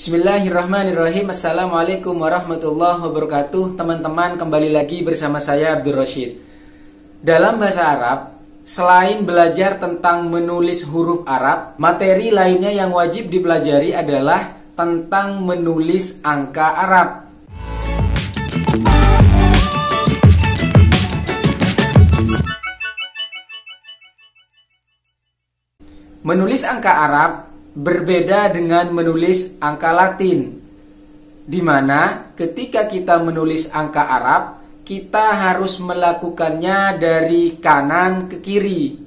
Bismillahirrahmanirrahim. Assalamualaikum warahmatullahi wabarakatuh. Teman-teman, kembali lagi bersama saya Abdul Rashid. Dalam bahasa Arab, selain belajar tentang menulis huruf Arab, materi lainnya yang wajib dipelajari adalah tentang menulis angka Arab. Menulis angka Arab berbeda dengan menulis angka Latin, di mana ketika kita menulis angka Arab, kita harus melakukannya dari kanan ke kiri.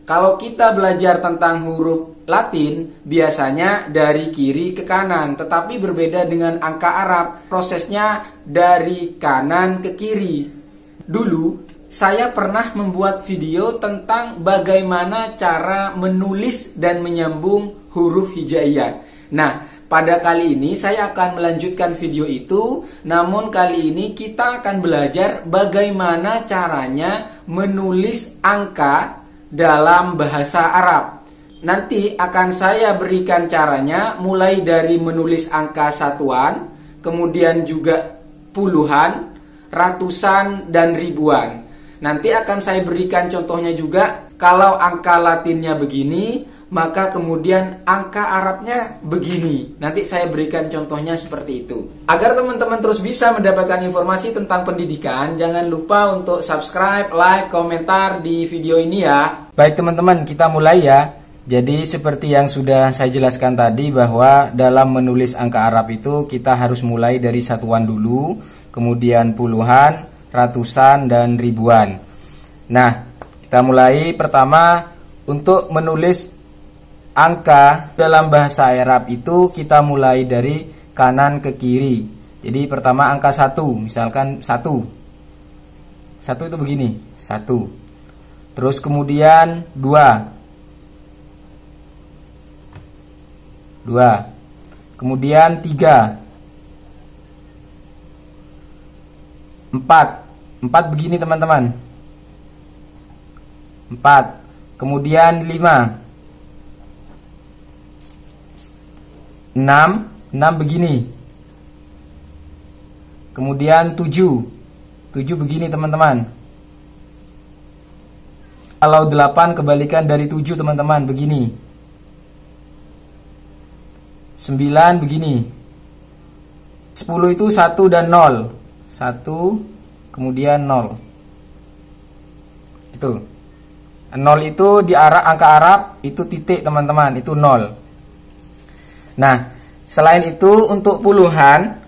Kalau kita belajar tentang huruf Latin, biasanya dari kiri ke kanan, tetapi berbeda dengan angka Arab, prosesnya dari kanan ke kiri. Dulu saya pernah membuat video tentang bagaimana cara menulis dan menyambung huruf hijaiyah. Nah, pada kali ini saya akan melanjutkan video itu, namun kali ini kita akan belajar bagaimana caranya menulis angka dalam bahasa Arab. Nanti akan saya berikan caranya mulai dari menulis angka satuan, kemudian juga puluhan, ratusan, dan ribuan. Nanti akan saya berikan contohnya juga. Kalau angka Latinnya begini, maka kemudian angka Arabnya begini. Nanti saya berikan contohnya seperti itu. Agar teman-teman terus bisa mendapatkan informasi tentang pendidikan, jangan lupa untuk subscribe, like, komentar di video ini ya. Baik teman-teman, kita mulai ya. Jadi seperti yang sudah saya jelaskan tadi, bahwa dalam menulis angka Arab itu kita harus mulai dari satuan dulu, kemudian puluhan, ratusan, dan ribuan. Nah, kita mulai. Pertama, untuk menulis angka dalam bahasa Arab itu kita mulai dari kanan ke kiri. Jadi pertama angka 1, misalkan 1. 1 itu begini, 1. Terus kemudian 2. 2. Kemudian 3. 4 begini teman-teman. 4. Kemudian 5. 6 begini. Kemudian 7 begini teman-teman. Kalau 8 kebalikan dari 7 teman-teman, begini. 9 begini. 10 itu 1 dan 0. 1 kemudian 0. Itu 0 itu di arah angka Arab itu titik teman-teman, itu 0. Nah, selain itu untuk puluhan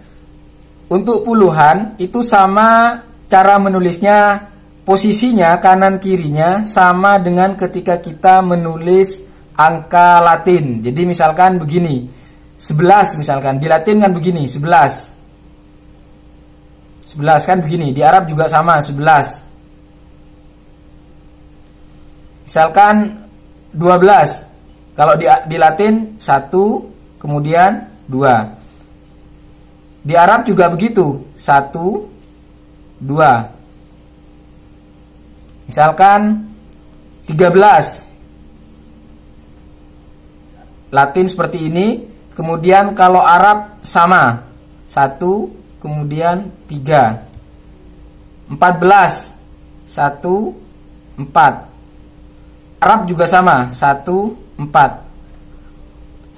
itu sama cara menulisnya, posisinya kanan kirinya sama dengan ketika kita menulis angka Latin. Jadi misalkan begini, 11 misalkan, di Latin kan begini, 11 kan begini, di Arab juga sama, 11. Misalkan 12, kalau di Latin 1 kemudian 2. Di Arab juga begitu, 1 2. Misalkan 13, Latin seperti ini, kemudian kalau Arab sama, 1 kemudian 3. 14, 1 4. Arab juga sama, 1 4.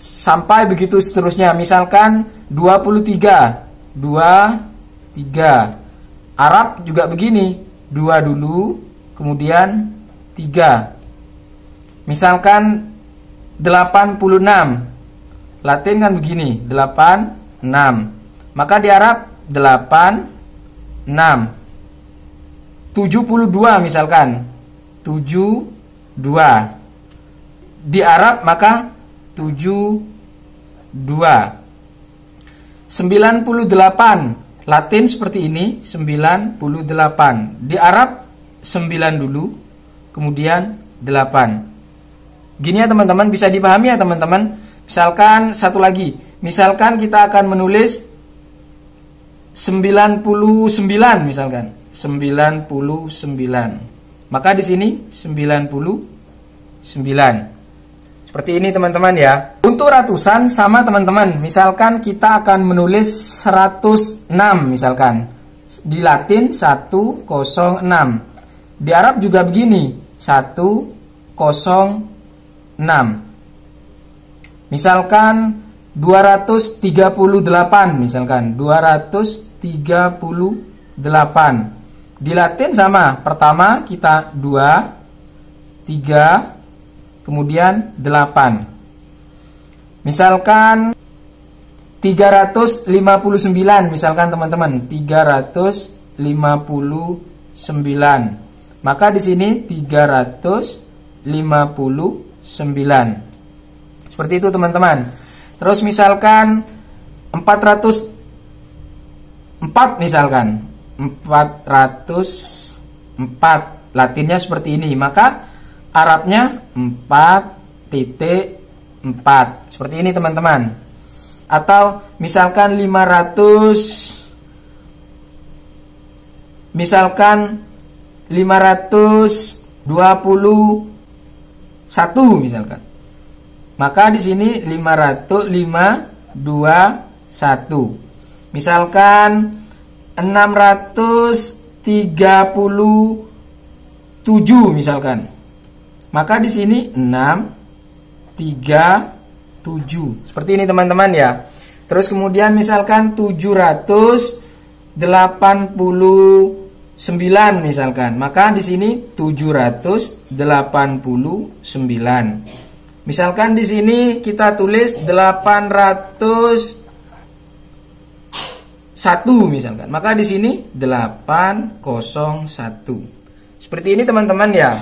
Sampai begitu seterusnya. Misalkan 23, 3. Arab juga begini, 2 dulu kemudian 3. Misalkan 86, Latin kan begini, 8 6. Maka di Arab 8 6. 72 misalkan, 72. Di Arab maka 72. 98, Latin seperti ini, 98. Di Arab 9 dulu kemudian 8. Gini ya teman-teman, bisa dipahami ya teman-teman. Misalkan satu lagi, misalkan kita akan menulis 99 misalkan, 99. Maka di sini 99. Seperti ini teman-teman ya. Untuk ratusan sama teman-teman. Misalkan kita akan menulis 106 misalkan. Di Latin 106. Di Arab juga begini, 106. Misalkan 238 misalkan 238. Di Latin sama. Pertama kita 2, 3, kemudian 8. Misalkan 359 misalkan teman-teman, 359. Maka di sini 359. Seperti itu teman-teman. Terus misalkan 404 misalkan 404, Latinnya seperti ini, maka Arabnya 4.4. Seperti ini teman-teman. Atau misalkan 521 misalkan. Maka di sini 521. Misalkan 637 misalkan. Maka di sini 637. Seperti ini teman-teman ya. Terus kemudian misalkan 789 misalkan. Maka di sini 789. Misalkan di sini kita tulis 801 misalkan. Maka di sini 801. Seperti ini teman-teman ya.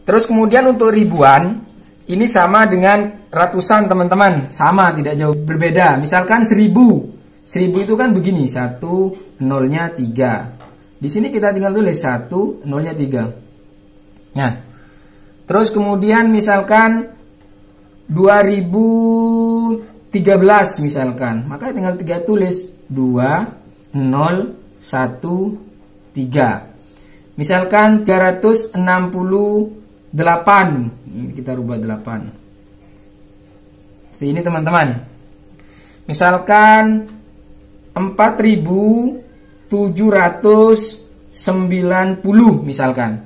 Terus kemudian untuk ribuan, ini sama dengan ratusan teman-teman. Sama, tidak jauh berbeda. Misalkan 1000. 1000 itu kan begini, 1 nolnya 3. Di sini kita tinggal tulis 1 nolnya 3. Nah, terus kemudian misalkan 2013 misalkan. Maka tinggal 3 tulis 2 0 1 3. Misalkan 368, ini kita rubah 8. Seperti ini teman-teman. Misalkan 4790 misalkan.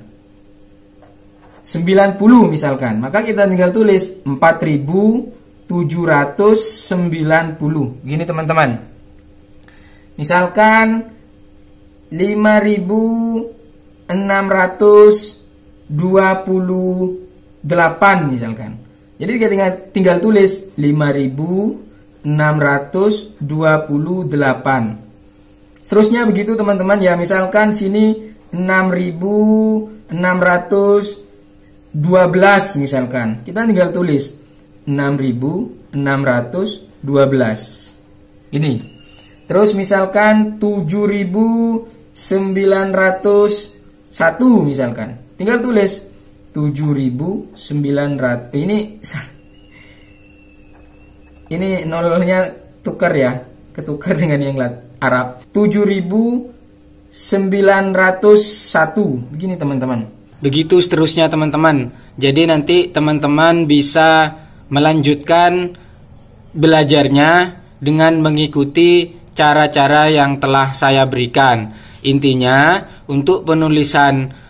90 misalkan. Maka kita tinggal tulis 4790. Gini teman-teman. Misalkan 5628 misalkan. Jadi kita tinggal tulis 5628. Seterusnya begitu teman-teman ya. Misalkan sini 6612 misalkan. Kita tinggal tulis 6612. Ini. Terus misalkan 7901 misalkan. Tinggal tulis 7900. Ini nolnya tukar ya. Ketukar dengan yang Arab. 7901. Begini teman-teman. Begitu seterusnya teman-teman. Jadi nanti teman-teman bisa melanjutkan belajarnya dengan mengikuti cara-cara yang telah saya berikan. Intinya untuk penulisan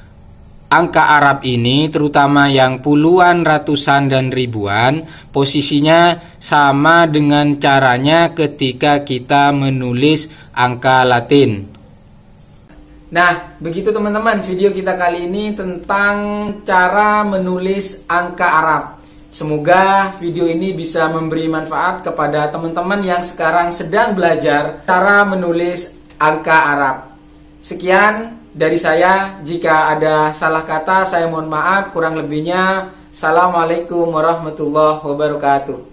angka Arab ini, terutama yang puluhan, ratusan, dan ribuan, posisinya sama dengan caranya ketika kita menulis angka Latin. Nah, begitu teman-teman video kita kali ini tentang cara menulis angka Arab. Semoga video ini bisa memberi manfaat kepada teman-teman yang sekarang sedang belajar cara menulis angka Arab. Sekian dari saya. Jika ada salah kata, saya mohon maaf. Kurang lebihnya, Assalamualaikum warahmatullahi wabarakatuh.